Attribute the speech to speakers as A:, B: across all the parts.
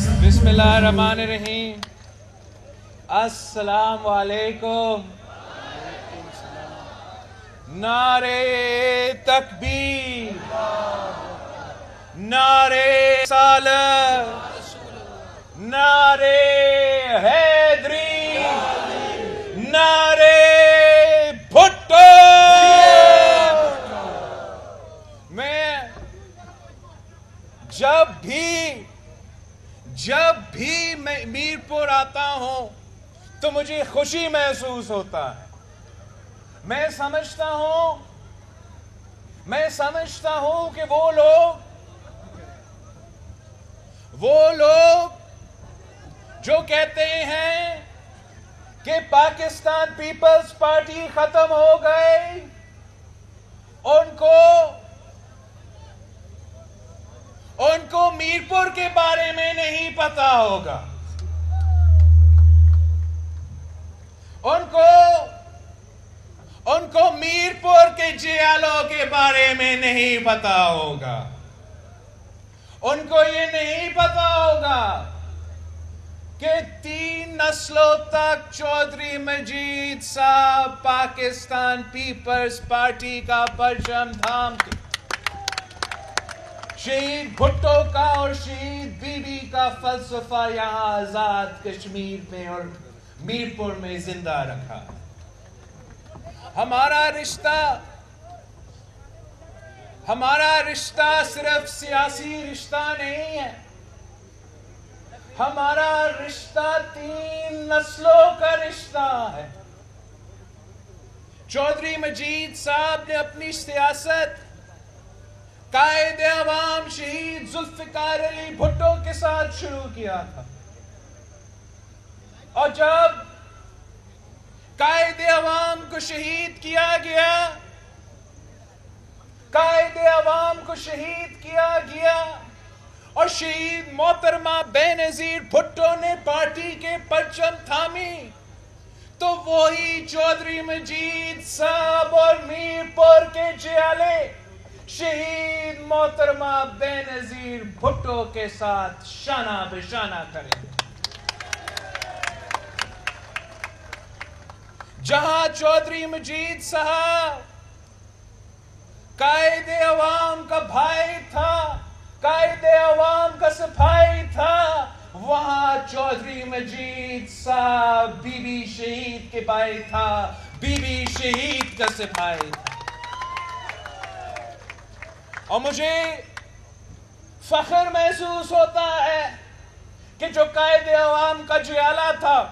A: بسم اللہ الرحمن الرحیم. السلام علیکم. نعرے تکبیر، نعرے رسالت، نعرے حیدری، نعرے بھٹو. میں جب بھی میں میرپور آتا ہوں تو مجھے خوشی محسوس ہوتا ہے. میں سمجھتا ہوں کہ وہ لوگ جو کہتے ہیں کہ پاکستان پیپلز پارٹی ختم ہو گئی، ان کو میرپور کے بارے میں نہیں پتا ہوگا. ان کو میرپور کے جیالوں کے بارے میں نہیں پتا ہوگا. ان کو یہ نہیں پتا ہوگا کہ 3 نسلوں تک چودھری مجید صاحب پاکستان پیپلز پارٹی کا پرچم تھام کے، شہید بھٹو کا اور شہید بی بی کا فلسفہ یہاں آزاد کشمیر میں اور میرپور میں زندہ رکھا. ہمارا رشتہ صرف سیاسی رشتہ نہیں ہے. ہمارا رشتہ 3 نسلوں کا رشتہ ہے. چودھری مجید صاحب نے اپنی سیاست قائد عوام شہید ذوالفقار علی بھٹو کے ساتھ شروع کیا تھا، اور جب قائد عوام کو شہید کیا گیا اور شہید محترمہ بینظیر بھٹو نے پارٹی کے پرچم تھامی، تو وہی چودھری مجید صاحب اور میرپور کے جیالے شہید محترمہ بینظیر بھٹو کے ساتھ شانہ بہ شانہ کریں. جہاں چودھری مجید صاحب قائد عوام کا بھائی تھا، قائد عوام کا سپاہی تھا، وہاں چودھری مجید صاحب بی بی شہید کے بھائی تھا، بی بی شہید کا سپاہی تھا. اور مجھے فخر محسوس ہوتا ہے کہ جو قائد عوام کا جیالہ تھا،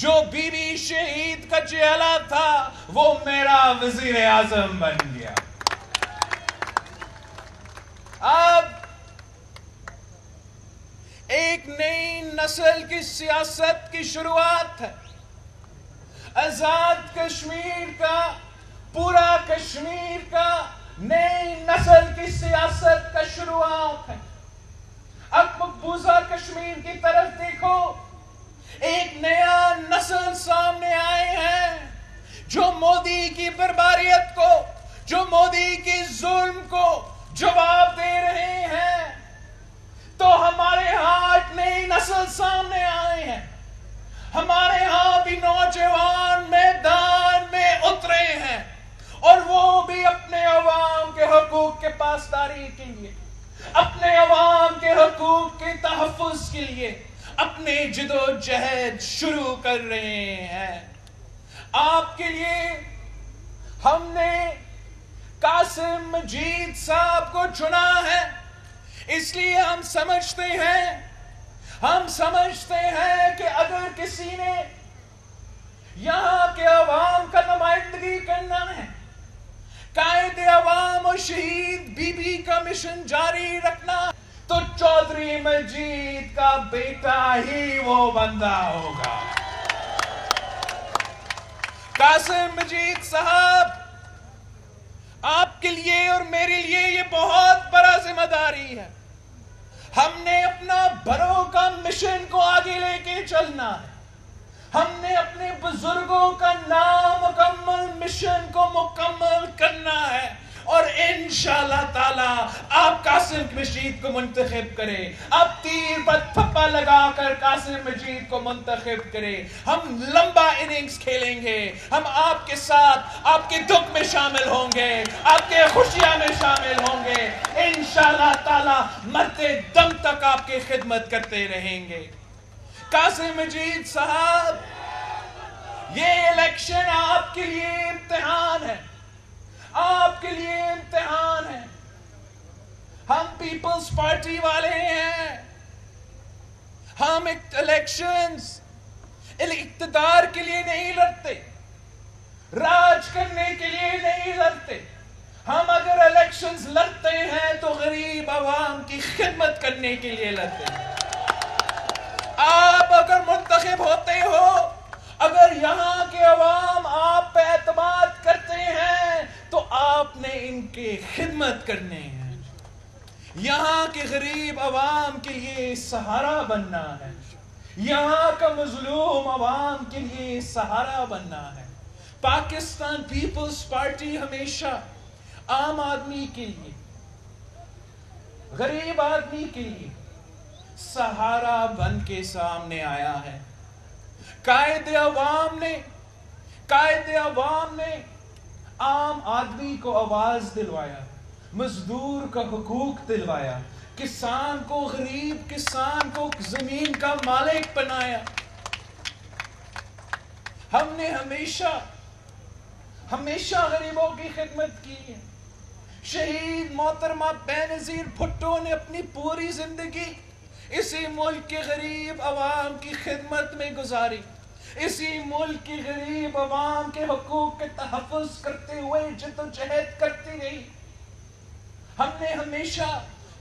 A: جو بی بی شہید کا جیالہ تھا، وہ میرا وزیر اعظم بن گیا. اب ایک نئی نسل کی سیاست کی شروعات ہے. آزاد کشمیر کا، پورا کشمیر کا نئی نسل کی سیاست کا شروعات ہے. اب مقبوضہ کشمیر کی طرف دیکھو، ایک نیا نسل سامنے آئے ہیں جو مودی کی بربریت کو، جو مودی کے ظلم کو جواب دے رہے ہیں. تو ہمارے ہاں ایک نئی نسل سامنے آئے ہیں. ہمارے ہاں بھی نوجوان میدان میں اترے ہیں، اور وہ بھی اپنے عوام کے حقوق کے پاسداری کے لیے، اپنے عوام کے حقوق کے تحفظ کے لیے اپنے جد و جہد شروع کر رہے ہیں. آپ کے لیے ہم نے قاسم مجید صاحب کو چنا ہے، اس لیے ہم سمجھتے ہیں کہ اگر کسی نے یہاں کے عوام کا نمائندگی کرنا ہے، قائد عوام اور شہید بی بی کا مشن جاری رکھنا، تو چودھری مجید کا بیٹا ہی وہ بندہ ہوگا. قاسم مجید صاحب، آپ کے لیے اور میرے لیے یہ بہت بڑا ذمہ داری ہے. ہم نے اپنا بڑوں کا مشن کو آگے لے کے چلنا ہے. ہم نے اپنے بزرگوں کا نامکمل مشن کو مکمل کرنا ہے. اور انشاءاللہ تعالی آپ قاسم مجید کو منتخب کرے، آپ تیر پر تھپا لگا کر قاسم مجید کو منتخب کرے، ہم لمبا اننگز کھیلیں گے، ہم آپ کے ساتھ آپ کے دکھ میں شامل ہوں گے، آپ کے خوشیاں میں شامل ہوں گے، انشاءاللہ تعالی مرتے دم تک آپ کی خدمت کرتے رہیں گے۔ قاسم مجید صاحب، یہ الیکشن آپ کے لیے امتحان ہے، آپ کے لیے امتحان ہے۔ ہم پیپلز پارٹی والے ہیں، ہم الیکشنز اقتدار کے لیے نہیں لڑتے، راج کرنے کے لیے نہیں لڑتے، ہم اگر الیکشنز لڑتے ہیں تو غریب عوام کی خدمت کرنے کے لیے لڑتے ہیں۔ آپ اگر منتخب ہوتے ہو، اگر یہاں کے عوام آپ پہ اعتماد کرتے ہیں تو آپ نے ان کی خدمت کرنے ہیں، یہاں کے غریب عوام کے لیے سہارا بننا ہے، یہاں کا مظلوم عوام کے لیے سہارا بننا ہے۔ پاکستان پیپلز پارٹی ہمیشہ عام آدمی کے لیے، غریب آدمی کے لیے سہارا بن کے سامنے آیا ہے۔ قائد عوام نے عام آدمی کو آواز دلوایا، مزدور کا حقوق دلوایا، کسان کو، غریب کسان کو زمین کا مالک بنایا۔ ہم نے ہمیشہ غریبوں کی خدمت کی ہے۔ شہید محترمہ بینظیر بھٹو نے اپنی پوری زندگی اسی ملک کے غریب عوام کی خدمت میں گزاری، اسی ملک کی غریب عوام کے حقوق کے تحفظ کرتے ہوئے جدوجہد کرتی رہی۔ ہم نے ہمیشہ،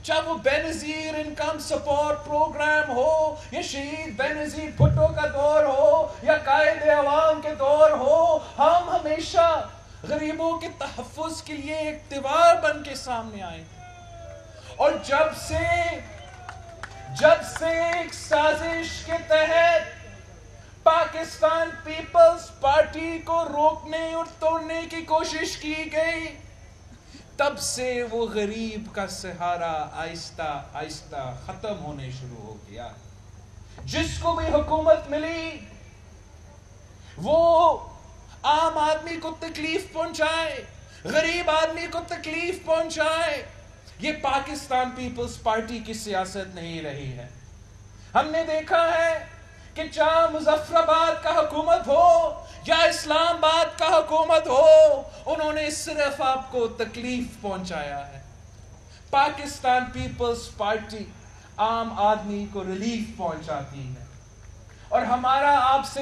A: چاہے وہ بینظیر انکم سپورٹ پروگرام ہو، یا شہید بینظیر بھٹو کا دور ہو، یا قائد عوام کے دور ہو، ہم ہمیشہ غریبوں کے تحفظ کے لیے ایک دیوار بن کے سامنے آئے۔ اور جب سے ایک سازش کے تحت پاکستان پیپلز پارٹی کو روکنے اور توڑنے کی کوشش کی گئی، تب سے وہ غریب کا سہارا آہستہ آہستہ ختم ہونے شروع ہو گیا۔ جس کو بھی حکومت ملی وہ عام آدمی کو تکلیف پہنچائے، غریب آدمی کو تکلیف پہنچائے۔ یہ پاکستان پیپلز پارٹی کی سیاست نہیں رہی ہے۔ ہم نے دیکھا ہے کہ چاہے مظفر آباد کا حکومت ہو یا اسلام آباد کا حکومت ہو، انہوں نے صرف آپ کو تکلیف پہنچایا ہے۔ پاکستان پیپلز پارٹی عام آدمی کو ریلیف پہنچاتی ہے، اور ہمارا آپ سے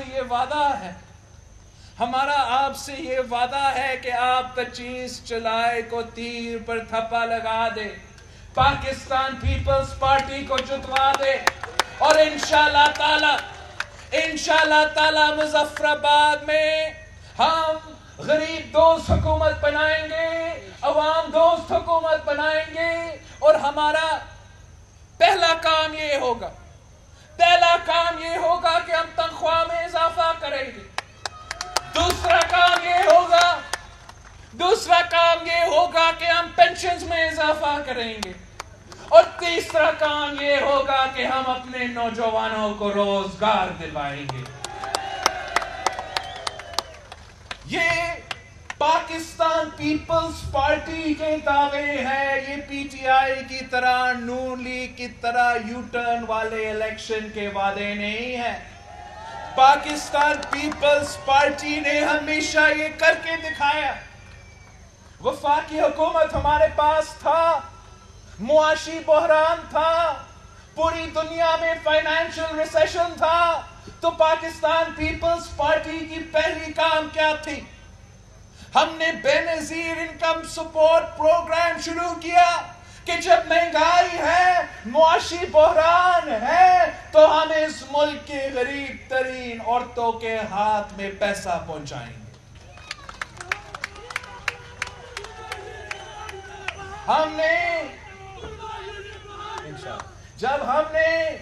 A: یہ وعدہ ہے کہ آپ 25 جولائی کو تیر پر تھپا لگا دے، پاکستان پیپلز پارٹی کو جتوا دے، اور انشاءاللہ تعالی مظفر آباد میں ہم غریب دوست حکومت بنائیں گے، عوام دوست حکومت بنائیں گے، اور ہمارا پہلا کام یہ ہوگا کہ ہم تنخواہ میں اضافہ کریں گے۔ دوسرا کام یہ ہوگا کہ ہم پینشنز میں اضافہ کریں گے، اور تیسرا کام یہ ہوگا کہ ہم اپنے نوجوانوں کو روزگار دلوائیں گے۔ یہ پاکستان پیپلز پارٹی کے دعوے ہیں، یہ پی ٹی آئی کی طرح، نون لیگ کی طرح یو ٹرن والے الیکشن کے وعدے نہیں ہیں۔ پاکستان پیپلز پارٹی نے ہمیشہ یہ کر کے دکھایا۔ وفاقی حکومت ہمارے پاس تھا، معاشی بحران تھا، پوری دنیا میں فائنینشل ریسیشن تھا، تو پاکستان پیپلز پارٹی کی پہلی کام کیا تھی؟ ہم نے بے نظیر انکم سپورٹ پروگرام شروع کیا کہ جب مہنگائی ہے، معاشی بحران ہے، تو ہم اس ملک کی غریب ترین عورتوں کے ہاتھ میں پیسہ پہنچائیں گے۔ جب ہم نے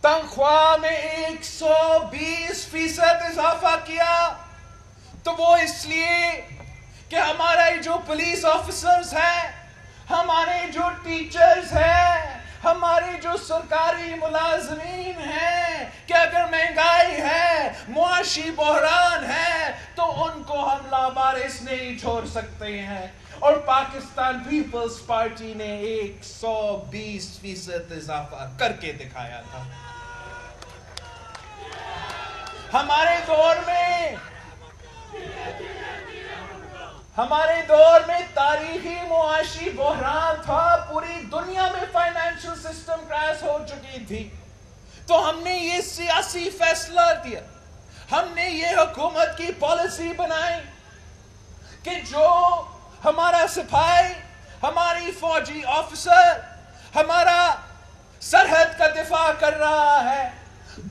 A: تنخواہ میں 120% اضافہ کیا، تو وہ اس لیے کہ ہمارے جو پولیس آفیسرز ہیں، ہمارے جو ٹیچرز ہیں، ہمارے جو سرکاری ملازمین ہیں، کہ اگر مہنگائی ہے، معاشی بحران ہے، تو ان کو ہم لابارس نہیں چھوڑ سکتے ہیں. اور پاکستان پیپلز پارٹی نے 120% اضافہ کر کے دکھایا تھا. ہمارے دور میں تاریخی معاشی بحران تھا، پوری دنیا میں فائنینشل سسٹم کریش ہو چکی تھی. تو ہم نے یہ سیاسی فیصلہ دیا، ہم نے یہ حکومت کی پالیسی بنائی کہ جو ہمارا سپاہی، ہماری فوجی آفیسر ہمارا سرحد کا دفاع کر رہا ہے،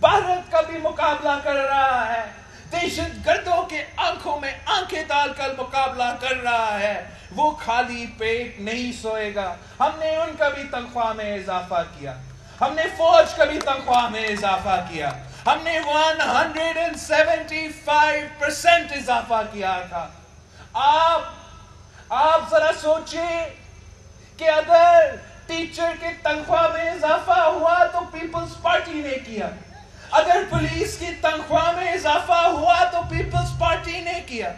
A: بھارت کا بھی مقابلہ کر رہا ہے، دہشت گردوں کے آنکھوں میں آنکھیں ڈال کر مقابلہ کر رہا ہے، وہ خالی پیٹ نہیں سوئے گا. ہم نے ان کا بھی تنخواہ میں اضافہ کیا، ہم نے فوج کا بھی تنخواہ میں اضافہ کیا، ہم نے 175% اضافہ کیا تھا. آپ ذرا سوچیں کہ اگر ٹیچر کے تنخواہ میں اضافہ ہوا تو پیپلز پارٹی نے کیا، اگر پولیس کی تنخواہ میں اضافہ ہوا تو پیپلز پارٹی نے کیا،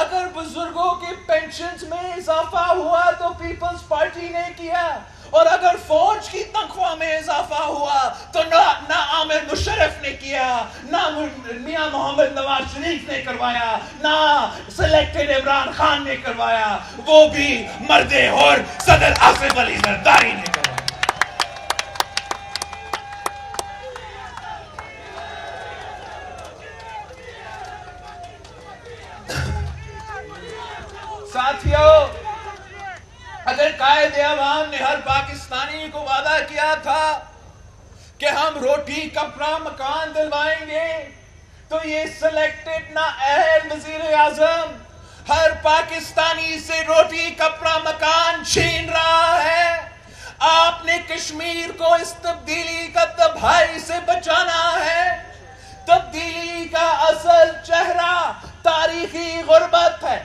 A: اگر بزرگوں کی پینشنز میں اضافہ ہوا تو پیپلز پارٹی نے کیا، اور اگر فوج کی تنخواہ میں اضافہ ہوا تو نہ عامر مشرف نے کیا، نہ میاں محمد نواز شریف نے کروایا، نہ سلیکٹڈ عمران خان نے کروایا، وہ بھی مرد اور صدر آصف علی زرداری نے کروایا. ساتھیوں، اگر قائد عوام نے ہر پاکستانی کو وعدہ کیا تھا کہ ہم روٹی کپڑا مکان دلوائیں گے، تو یہ سلیکٹڈ نااہل وزیر اعظم ہر پاکستانی سے روٹی کپڑا مکان چھین رہا ہے. آپ نے کشمیر کو اس تبدیلی کا تباہی سے بچانا ہے. تبدیلی کا اصل چہرہ تاریخی غربت ہے،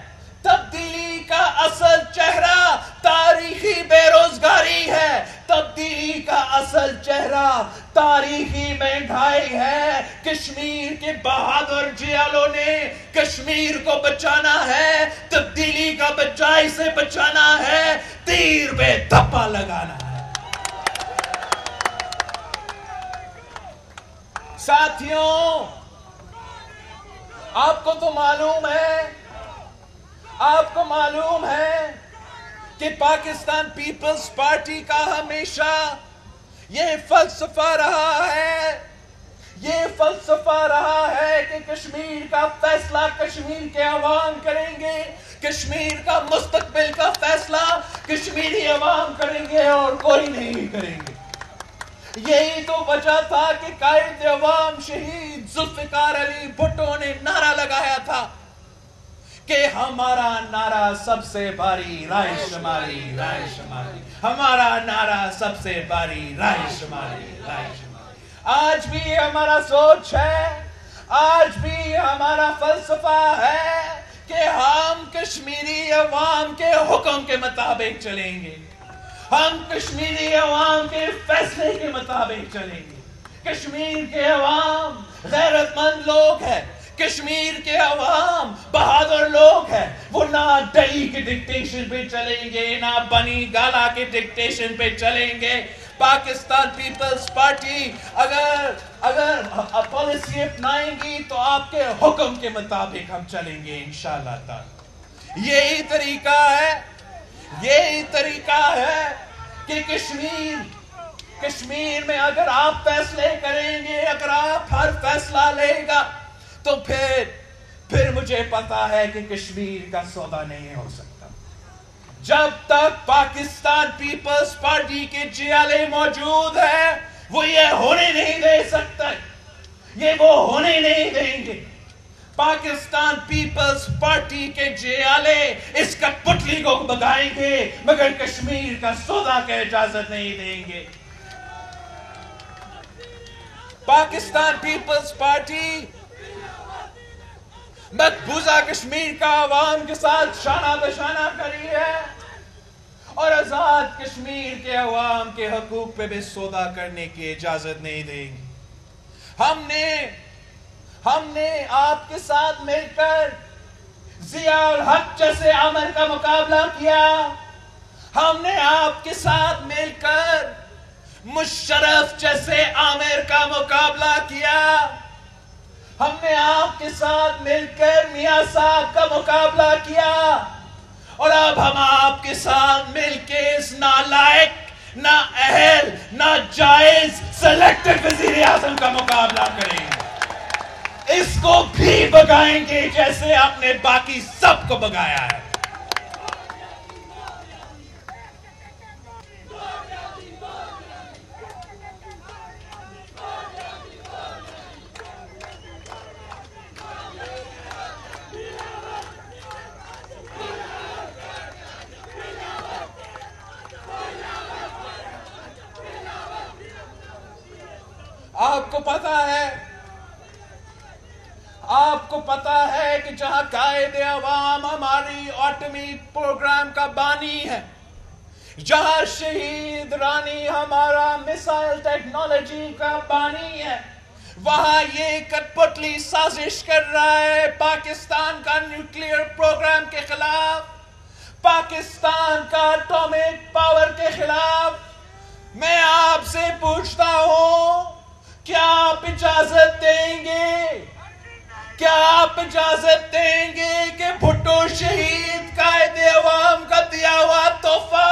A: تبدیلی کا اصل چہرہ تاریخی بے روزگاری ہے، تبدیلی کا اصل چہرہ تاریخی مہنگائی ہے. کشمیر کے بہادر جیالوں نے کشمیر کو بچانا ہے، تبدیلی کا بچائی سے بچانا ہے، تیر پہ دھپا لگانا ہے. ساتھیوں، آپ کو تو معلوم ہے کہ پاکستان پیپلز پارٹی کا ہمیشہ یہ فلسفہ رہا ہے کہ کشمیر کا فیصلہ کشمیر کے عوام کریں گے، کشمیر کا مستقبل کا فیصلہ کشمیری عوام کریں گے اور کوئی نہیں کریں گے. یہی تو وجہ تھا کہ قائد عوام شہید ذوالفقار علی بھٹو نے نعرہ لگایا تھا کہ ہمارا نعرہ سب سے باری رائے شماری، رائے شماری، ہمارا نعرہ سب سے باری رائے شماری، رائے شماری. آج بھی یہ ہمارا سوچ ہے، آج بھی یہ ہمارا فلسفہ ہے کہ ہم کشمیری عوام کے حکم کے مطابق چلیں گے، ہم کشمیری عوام کے فیصلے کے مطابق چلیں گے. کشمیر کے عوام غیرت مند لوگ ہیں، کشمیر کے عوام بہادر لوگ ہیں، وہ نہ ڈلہی کے ڈکٹیشن پہ چلیں گے، نہ بنی گالا کے ڈکٹیشن پہ چلیں گے. پاکستان پیپلز پارٹی اگر پالیسی اپنائیں گی تو آپ کے حکم کے مطابق ہم چلیں گے انشاءاللہ تعالی. یہی طریقہ ہے کہ کشمیر میں اگر آپ فیصلے کریں گے، اگر آپ ہر فیصلہ لے گا تو پھر مجھے پتا ہے کہ کشمیر کا سودا نہیں ہو سکتا. جب تک پاکستان پیپلز پارٹی کے جیالے موجود ہیں وہ یہ ہونے نہیں دے سکتے، یہ وہ ہونے نہیں دیں گے. پاکستان پیپلز پارٹی کے جیالے اس کٹپٹلی کو بگائیں گے مگر کشمیر کا سودا کی اجازت نہیں دیں گے. پاکستان پیپلز پارٹی مقبوضہ کشمیر کا عوام کے ساتھ شانہ بشانہ کری ہے اور آزاد کشمیر کے عوام کے حقوق پہ بھی سودا کرنے کی اجازت نہیں دیں گے۔ ہم نے آپ کے ساتھ مل کر ضیاء الحق جیسے عامر کا مقابلہ کیا، ہم نے آپ کے ساتھ مل کر مشرف جیسے عامر کا مقابلہ کیا، ہم نے آپ کے ساتھ مل کر میاں صاحب کا مقابلہ کیا، اور اب ہم آپ کے ساتھ مل کے اس نالائق، نااہل، ناجائز سلیکٹڈ وزیر اعظم کا مقابلہ کریں گے۔ اس کو بھی بگائیں گے جیسے آپ نے باقی سب کو بگایا ہے۔ آپ کو پتا ہے کہ جہاں قائد عوام ہماری آٹمی پروگرام کا بانی ہے، جہاں شہید رانی ہمارا میسائل ٹیکنالوجی کا بانی ہے، وہاں یہ کٹ پتلی سازش کر رہا ہے پاکستان کا نیوکلیئر پروگرام کے خلاف، پاکستان کا اٹامک پاور کے خلاف۔ میں آپ سے پوچھتا ہوں، کیا آپ اجازت دیں گے؟ کیا آپ اجازت دیں گے کہ بھٹو شہید قائد عوام کا دیا ہوا تحفہ،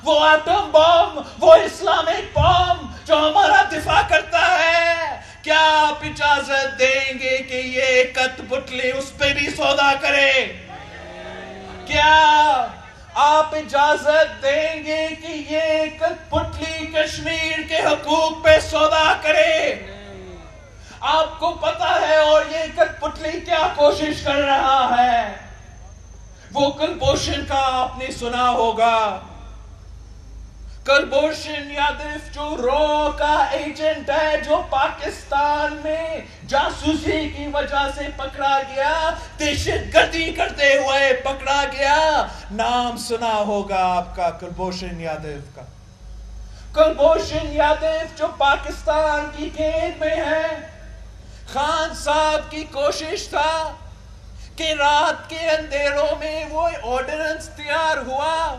A: وہ ایٹم بم، وہ اسلامک بم جو ہمارا دفاع کرتا ہے، کیا آپ اجازت دیں گے کہ یہ کت پتلی اس پہ بھی سودا کرے؟ کیا آپ اجازت دیں گے کہ یہ کت پتلی کشمیر کے حقوق پہ سودا کرے؟ آپ کو پتا ہے اور یہ کٹ پتلی کیا کوشش کر رہا ہے؟ وہ کلبھوشن کا آپ نے سنا ہوگا، کلبھوشن یادو جو رو کا ایجنٹ ہے، جو پاکستان میں جاسوسی کی وجہ سے پکڑا گیا، دہشت گردی کرتے ہوئے پکڑا گیا۔ نام سنا ہوگا آپ کا کلبھوشن یادو کا۔ کلبھوشن یادو جو پاکستان کی قید میں ہے، خان صاحب کی کوشش تھا کہ رات کے اندھیروں میں وہ آرڈیننس تیار ہوا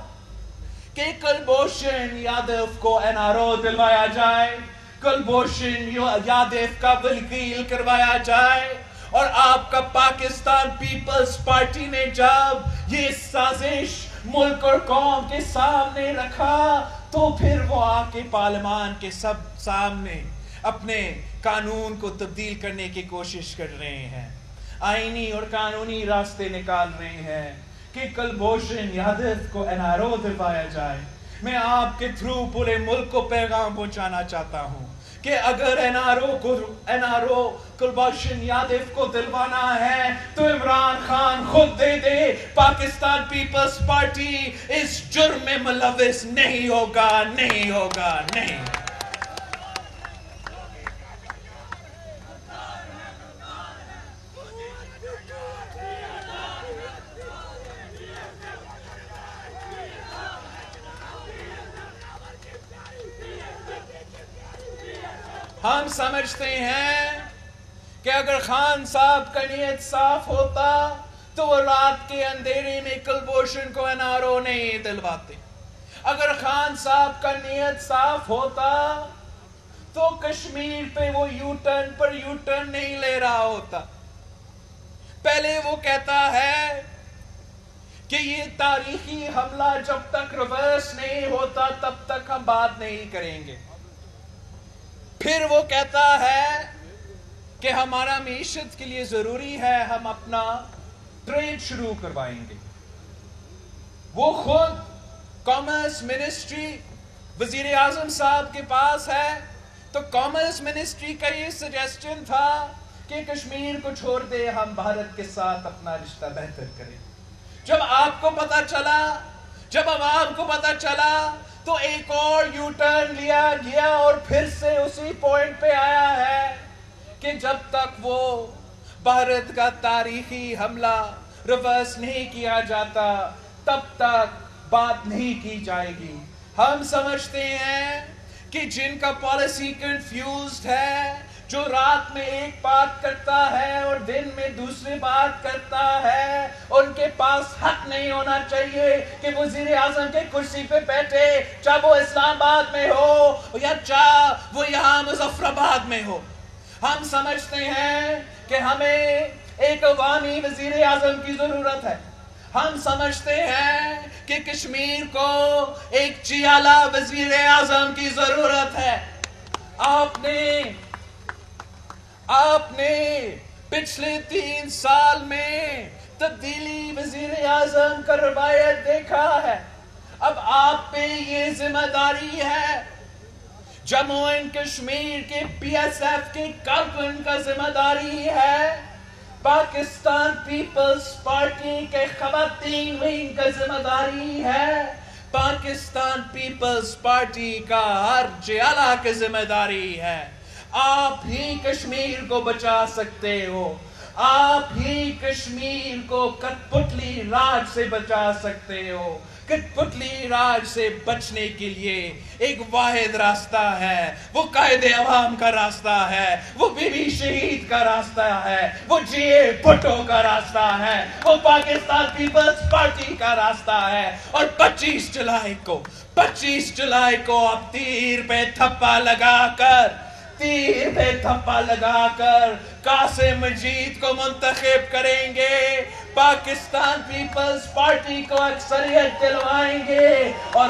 A: کہ کلبھوشن یادو کو NRO دلوایا جائے، کلبھوشن یادو کا وکیل کروایا جائے، اور آپ کا پاکستان پیپلز پارٹی نے جب یہ سازش ملک اور قوم کے سامنے رکھا تو پھر وہ آ کے پارلیمان کے سب سامنے اپنے قانون کو تبدیل کرنے کی کوشش کر رہے ہیں، آئینی اور قانونی راستے نکال رہے ہیں کہ کلبھوشن یادو کو NRO دلوایا جائے۔ میں آپ کے تھرو پورے ملک کو پیغام پہنچانا چاہتا ہوں کہ اگر NRO کلبھوشن یادو کو دلوانا ہے تو عمران خان خود دے دے، پاکستان پیپلز پارٹی اس جرم میں ملوث نہیں ہوگا، نہیں ہوگا، نہیں۔ ہم سمجھتے ہیں کہ اگر خان صاحب کا نیت صاف ہوتا تو وہ رات کے اندھیرے میں کلبھوشن کو NRO نہیں دلواتے۔ اگر خان صاحب کا نیت صاف ہوتا تو کشمیر پہ وہ یو ٹرن نہیں لے رہا ہوتا۔ پہلے وہ کہتا ہے کہ یہ تاریخی حملہ جب تک ریورس نہیں ہوتا تب تک ہم بات نہیں کریں گے، پھر وہ کہتا ہے کہ ہمارا معیشت کے لیے ضروری ہے ہم اپنا ٹریڈ شروع کروائیں گے۔ وہ خود کامرس منسٹری وزیر اعظم صاحب کے پاس ہے تو کامرس منسٹری کا یہ سجیسشن تھا کہ کشمیر کو چھوڑ دے، ہم بھارت کے ساتھ اپنا رشتہ بہتر کریں۔ جب آپ کو پتا چلا، جب عوام کو پتا چلا تو ایک اور یو ٹرن لیا گیا اور پھر سے اسی پوائنٹ پہ آیا ہے کہ جب تک وہ بھارت کا تاریخی حملہ ریورس نہیں کیا جاتا تب تک بات نہیں کی جائے گی. ہم سمجھتے ہیں کہ جن کا پالیسی کنفیوزڈ ہے، جو رات میں ایک بات کرتا ہے اور دن میں دوسری بات کرتا ہے، ان کے پاس حق نہیں ہونا چاہیے کہ وزیر اعظم کے کرسی پہ بیٹھے، چاہے وہ اسلام آباد میں ہو یا چاہے وہ یہاں مظفر آباد میں ہو. ہم سمجھتے ہیں کہ ہمیں ایک عوامی وزیر اعظم کی ضرورت ہے. ہم سمجھتے ہیں کہ کشمیر کو ایک چیالہ وزیر اعظم کی ضرورت ہے. آپ نے پچھلے 3 سال میں تبدیلی وزیر اعظم کا روایت دیکھا ہے. اب آپ پہ یہ ذمہ داری ہے. جموں اینڈ کشمیر کے BSF کے کارکن کا ذمہ داری ہے. پاکستان پیپلز پارٹی کے خواتین ونگ کا ذمہ داری ہے. پاکستان پیپلز پارٹی کا ہر جیالہ کی ذمہ داری ہے. آپ ہی کشمیر کو بچا سکتے ہو. آپ ہی کشمیر کو کٹپتلی راج سے بچا سکتے ہو. کٹپتلی راج سے بچنے کے لیے ایک واحد راستہ ہے، وہ قائد عوام کا راستہ ہے، وہ بی بی شہید کا راستہ ہے، وہ بھٹو کا راستہ ہے، وہ پاکستان پیپلز پارٹی کا راستہ ہے. اور 25 جولائی کو آپ تیر پہ تھپا لگا کر قاسم مجید کو منتخب کریں گے. پاکستان پیپلز پارٹی کو اکثریت دلوائیں گے اور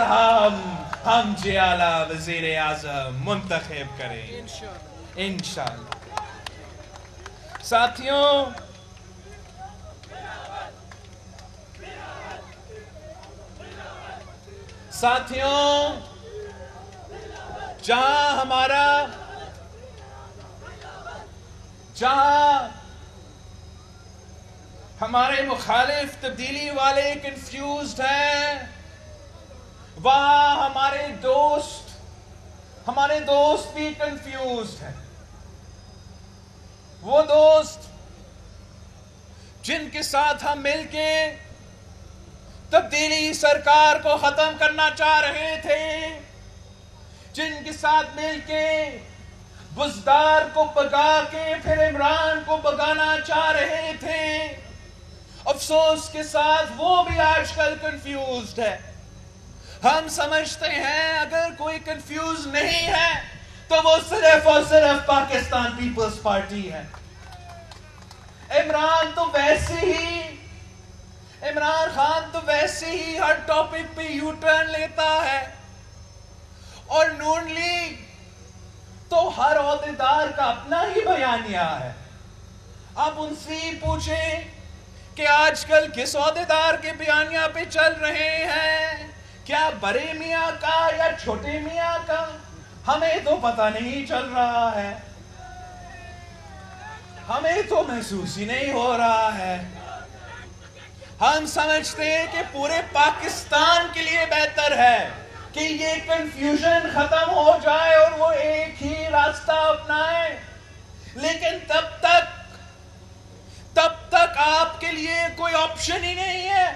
A: ہم جیالہ وزیر اعظم منتخب کریں گے انشاءاللہ. ساتھیوں جہاں ہمارے مخالف تبدیلی والے کنفیوزڈ ہیں، وہاں ہمارے دوست بھی کنفیوزڈ ہیں. وہ دوست جن کے ساتھ ہم مل کے تبدیلی سرکار کو ختم کرنا چاہ رہے تھے، جن کے ساتھ مل کے بزدار کو بگا کے پھر عمران کو بگانا چاہ رہے تھے، افسوس کے ساتھ وہ بھی آج کل کنفیوزڈ ہے. ہم سمجھتے ہیں اگر کوئی کنفیوز نہیں ہے تو وہ صرف اور صرف پاکستان پیپلز پارٹی ہے. عمران خان تو ویسے ہی ہر ٹاپک پہ یو ٹرن لیتا ہے، اور نون لیگ تو ہر عہدیدار کا اپنا ہی بیانیہ ہے. آپ ان سے پوچھیں کہ آج کل کس عہدیدار کے بیانیہ پہ چل رہے ہیں، کیا بڑے میاں کا یا چھوٹے میاں کا؟ ہمیں تو پتہ نہیں چل رہا ہے، ہمیں تو محسوس ہی نہیں ہو رہا ہے. ہم سمجھتے ہیں کہ پورے پاکستان کے لیے بہتر ہے کہ یہ کنفیوژن ختم ہو جائے اور وہ ایک ہی راستہ اپنائیں. لیکن تب تک آپ کے لیے کوئی آپشن ہی نہیں ہے.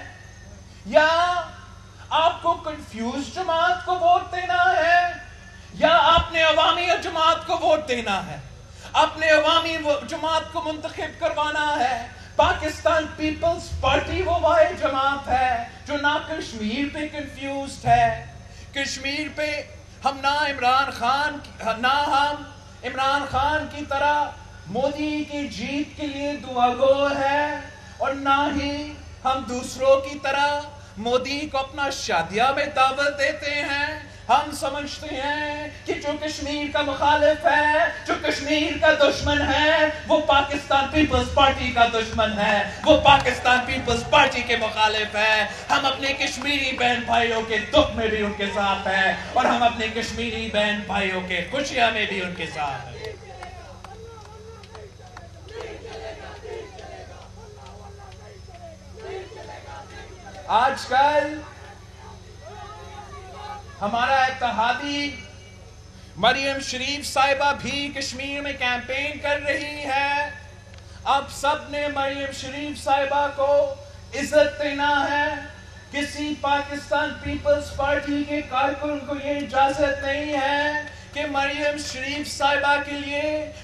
A: یا آپ کو کنفیوز جماعت کو ووٹ دینا ہے، یا آپ نے عوامی جماعت کو ووٹ دینا ہے، آپ نے عوامی جماعت کو منتخب کروانا ہے. پاکستان پیپلز پارٹی وہ واحد جماعت ہے جو نہ کشمیر پہ کنفیوزڈ ہے. کشمیر پہ ہم عمران خان کی طرح مودی کی جیت کے لیے دعا گو ہے، اور نہ ہی ہم دوسروں کی طرح مودی کو اپنا شادیہ میں دعوت دیتے ہیں. ہم سمجھتے ہیں کہ جو کشمیر کا مخالف ہے، جو کشمیر کا دشمن ہے، وہ پاکستان پیپلز پارٹی کا دشمن ہے، وہ پاکستان پیپلز پارٹی کے مخالف ہے. ہم اپنے کشمیری بہن بھائیوں کے دکھ میں بھی ان کے ساتھ ہیں، اور ہم اپنے کشمیری بہن بھائیوں کے خوشیاں میں بھی ان کے ساتھ ہیں. آج کل ہمارا اتحادی مریم شریف صاحبہ بھی کشمیر میں کیمپین کر رہی ہے. آپ سب نے مریم شریف صاحبہ کو عزت دینا ہے. کسی پاکستان پیپلز پارٹی کے کارکن کو یہ اجازت نہیں ہے کہ مریم شریف صاحبہ کے لیے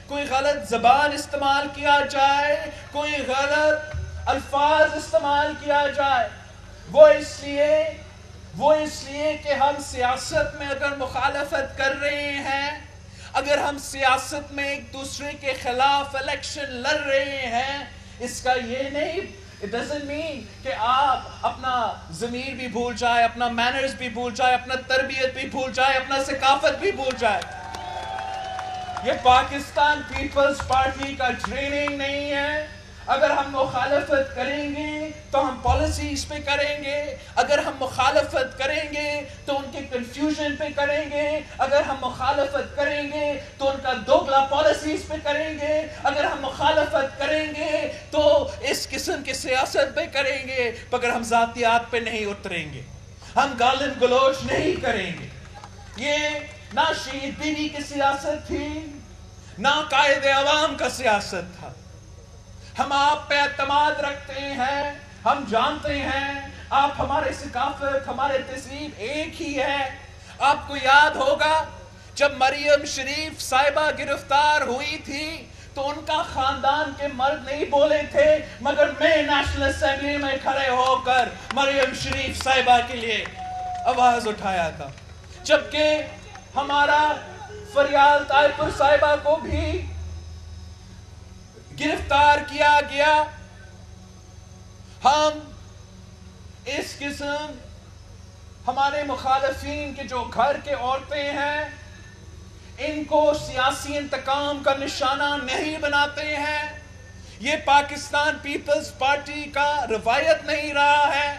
A: کوئی غلط زبان استعمال کیا جائے، کوئی غلط الفاظ استعمال کیا جائے. وہ اس لیے کہ ہم سیاست میں اگر مخالفت کر رہے ہیں، اگر ہم سیاست میں ایک دوسرے کے خلاف الیکشن لڑ رہے ہیں، اس کا یہ نہیں It doesn't mean کہ آپ اپنا ضمیر بھی بھول جائے، اپنا مینرز بھی بھول جائے، اپنا تربیت بھی بھول جائے، اپنا ثقافت بھی بھول جائے. یہ پاکستان پیپلز پارٹی کا ٹریننگ نہیں ہے. اگر ہم مخالفت کریں گے تو ہم پالیسیز پہ کریں گے، اگر ہم مخالفت کریں گے تو ان کے کنفیوژن پہ کریں گے، اگر ہم مخالفت کریں گے تو ان کا دوگلا پالیسیز پہ کریں گے، اگر ہم مخالفت کریں گے تو اس قسم کی سیاست پہ کریں گے، مگر ہم ذاتیات پہ نہیں اتریں گے، ہم گالن گلوچ نہیں کریں گے. یہ نہ شہید بیوی کی سیاست تھی، نہ قائد عوام کا سیاست تھا. ہم آپ پہ اعتماد رکھتے ہیں، ہم جانتے ہیں آپ ہمارے ثقافت، ہمارے تہذیب ایک ہی ہے. آپ کو یاد ہوگا جب مریم شریف صاحبہ گرفتار ہوئی تھی تو ان کا خاندان کے مرد نہیں بولے تھے، مگر میں نیشنل اسمبلی میں کھڑے ہو کر مریم شریف صاحبہ کے لیے آواز اٹھایا تھا. جبکہ ہمارا فریال طاہر صاحبہ کو بھی گرفتار کیا گیا. ہم اس قسم ہمارے مخالفین کے جو گھر کے عورتیں ہیں ان کو سیاسی انتقام کا نشانہ نہیں بناتے ہیں. یہ پاکستان پیپلز پارٹی کا روایت نہیں رہا ہے،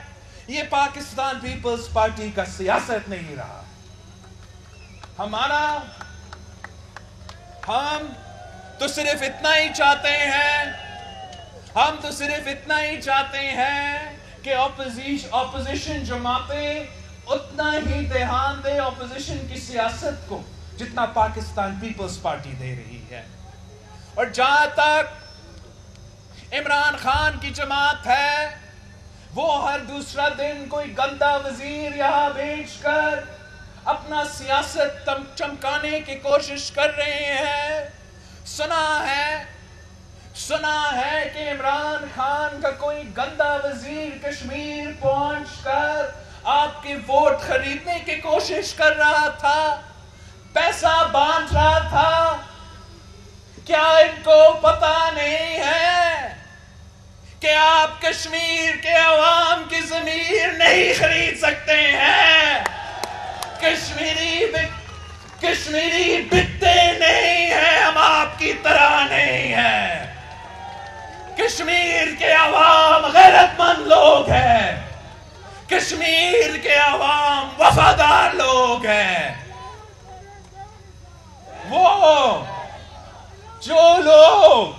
A: یہ پاکستان پیپلز پارٹی کا سیاست نہیں رہا. ہم تو صرف اتنا ہی چاہتے ہیں کہ اپوزیشن جماعتیں اتنا ہی دھیان دے اپوزیشن کی سیاست کو جتنا پاکستان پیپلز پارٹی دے رہی ہے. اور جہاں تک عمران خان کی جماعت ہے، وہ ہر دوسرا دن کوئی گندا وزیر یہاں بھیج کر اپنا سیاست چمکانے کی کوشش کر رہے ہیں. سنا ہے کہ عمران خان کا کوئی گندا وزیر کشمیر پہنچ کر آپ کے ووٹ خریدنے کی کوشش کر رہا تھا، پیسہ بانٹ رہا تھا. کیا ان کو پتا نہیں ہے کہ آپ کشمیر کے عوام کی ضمیر نہیں خرید سکتے ہیں؟ کشمیری بکتے نہیں ہیں، ہم آپ کی طرح نہیں ہیں. کشمیر کے عوام غیرت مند لوگ ہیں، کشمیر کے عوام وفادار لوگ ہیں. وہ جو لوگ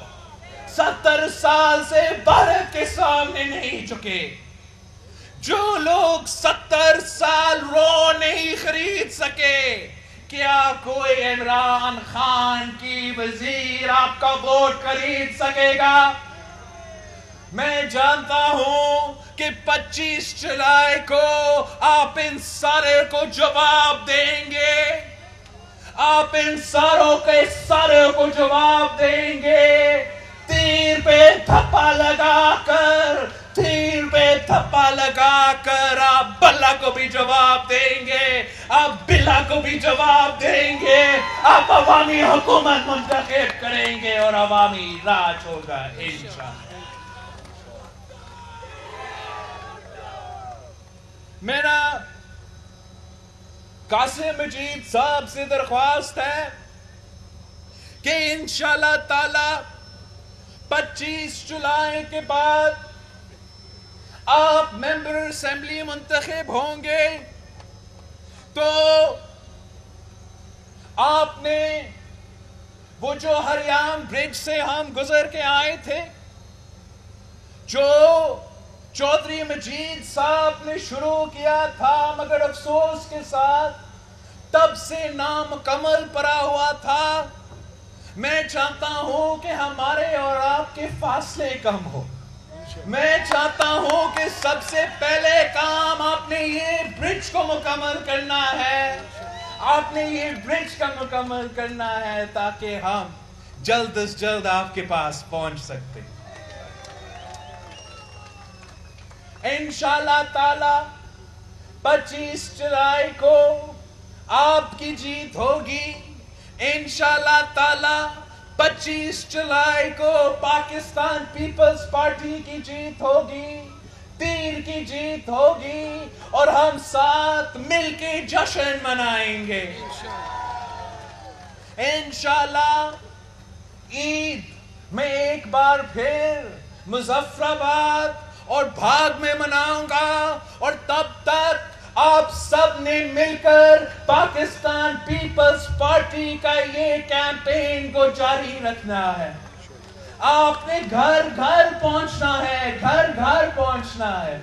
A: 70 سال سے بھارت کے سامنے نہیں جھکے، جو لوگ 70 سال رو نہیں خرید سکے، کیا کوئی عمران خان کی وزیر آپ کا ووٹ خرید سکے گا؟ میں جانتا ہوں کہ 25 جولائی کو آپ ان سارے کو جواب دیں گے، آپ ان سارے کو جواب دیں گے. تیر پہ تھپا لگا کر آپ بلہ کو بھی جواب دیں گے، آپ بلا کو بھی جواب دیں گے. آپ عوامی حکومت منتخب کریں گے اور عوامی راج ہوگا انشاءاللہ. میرا قاسم مجید صاحب سے درخواست ہے کہ انشاءاللہ تعالی 25 جولائی کے بعد آپ ممبر اسمبلی منتخب ہوں گے تو آپ نے وہ جو ہریام برج سے ہم گزر کے آئے تھے، جو چودھری مجید صاحب نے شروع کیا تھا، مگر افسوس کے ساتھ تب سے نامکمل پڑا ہوا تھا. میں چاہتا ہوں کہ ہمارے اور آپ کے فاصلے کم ہو. میں چاہتا ہوں کہ سب سے پہلے کام آپ نے یہ برج کو مکمل کرنا ہے. آپ نے یہ برج کا مکمل کرنا ہے تاکہ ہم جلد از جلد آپ کے پاس پہنچ سکتے. انشاءاللہ تعالی 25 جولائی کو آپ کی جیت ہوگی. انشاءاللہ تعالی 25 جولائی کو پاکستان پیپلز پارٹی کی جیت ہوگی, تیر کی جیت ہوگی, اور ہم ساتھ مل کے جشن منائیں گے. انشاءاللہ عید میں ایک بار پھر مظفر آباد اور بھاگ میں مناؤں گا, اور تب تک آپ سب نے مل کر پاکستان پیپلز پارٹی کا یہ کیمپین کو جاری رکھنا ہے. آپ نے گھر گھر پہنچنا ہے, گھر گھر پہنچنا ہے.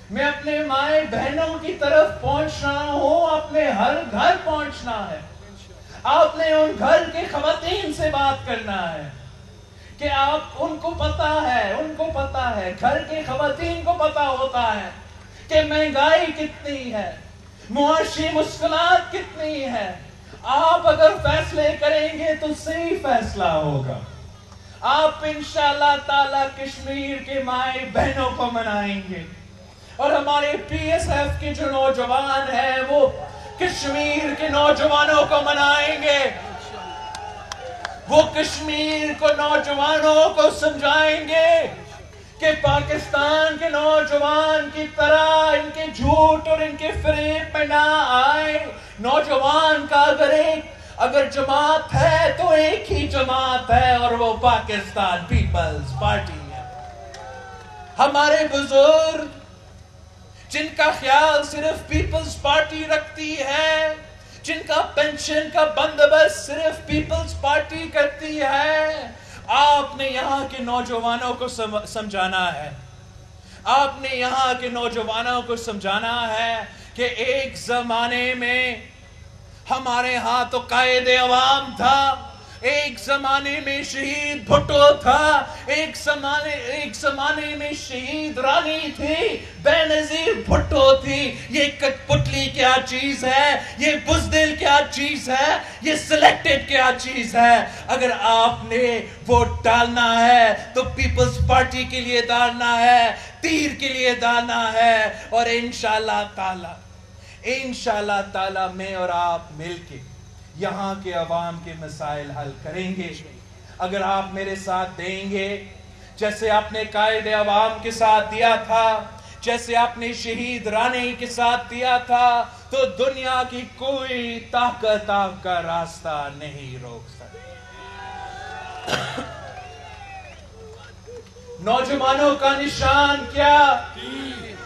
A: میں اپنے مائیں بہنوں کی طرف پہنچ رہا ہوں, اپنے ہر گھر پہنچنا ہے. آپ نے ان گھر کے خواتین سے بات کرنا ہے کہ آپ ان کو پتا ہے, گھر کے خواتین کو پتا ہوتا ہے کہ مہنگائی کتنی ہے, معاشی مشکلات کتنی ہے. آپ اگر فیصلے کریں گے تو صحیح فیصلہ ہوگا. آپ انشاءاللہ تعالی کشمیر کے مائیں بہنوں کو منائیں گے, اور ہمارے پی ایس ایف کے جو نوجوان ہیں وہ کشمیر کے نوجوانوں کو منائیں گے. وہ کشمیر کو نوجوانوں کو سمجھائیں گے کہ پاکستان کے نوجوان کی طرح ان کے جھوٹ اور ان کے فریب میں نہ آئے. نوجوان کا اگر جماعت ہے تو ایک ہی جماعت ہے, اور وہ پاکستان پیپلز پارٹی ہے. ہمارے بزرگ جن کا خیال صرف پیپلز پارٹی رکھتی ہے, جن کا پینشن کا بندوبست صرف پیپلز پارٹی کرتی ہے, آپ نے یہاں کے نوجوانوں کو سمجھانا ہے. آپ نے یہاں کے نوجوانوں کو سمجھانا ہے کہ ایک زمانے میں ہمارے ہاں تو قائد عوام تھا, ایک زمانے میں شہید بھٹو تھا, ایک زمانے میں شہید رانی تھی, بے نظیر بھٹو تھی. یہ کٹ پتلی کیا چیز ہے, یہ بزدل کیا چیز ہے, یہ سلیکٹڈ کیا چیز ہے. اگر آپ نے ووٹ ڈالنا ہے تو پیپلز پارٹی کے لیے ڈالنا ہے, تیر کے لیے ڈالنا ہے, اور انشاءاللہ تعالی میں اور آپ مل کے یہاں کے عوام کے مسائل حل کریں گے. اگر آپ میرے ساتھ دیں گے, جیسے آپ نے قائد عوام کے ساتھ دیا تھا, جیسے آپ نے شہید رانی کے ساتھ دیا تھا, تو دنیا کی کوئی طاقت آپ کا راستہ نہیں روک سکتی. نوجوانوں کا نشان کیا,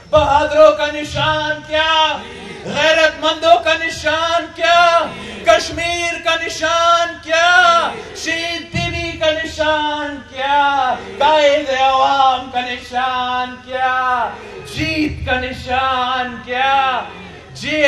A: بہادروں کا نشان کیا, غیرت مندوں کا نشان کیا, کشمیر کا نشان کیا, شہید بی بی کا نشان کیا, قائد عوام کا نشان کیا, جیت کا نشان کیا. جی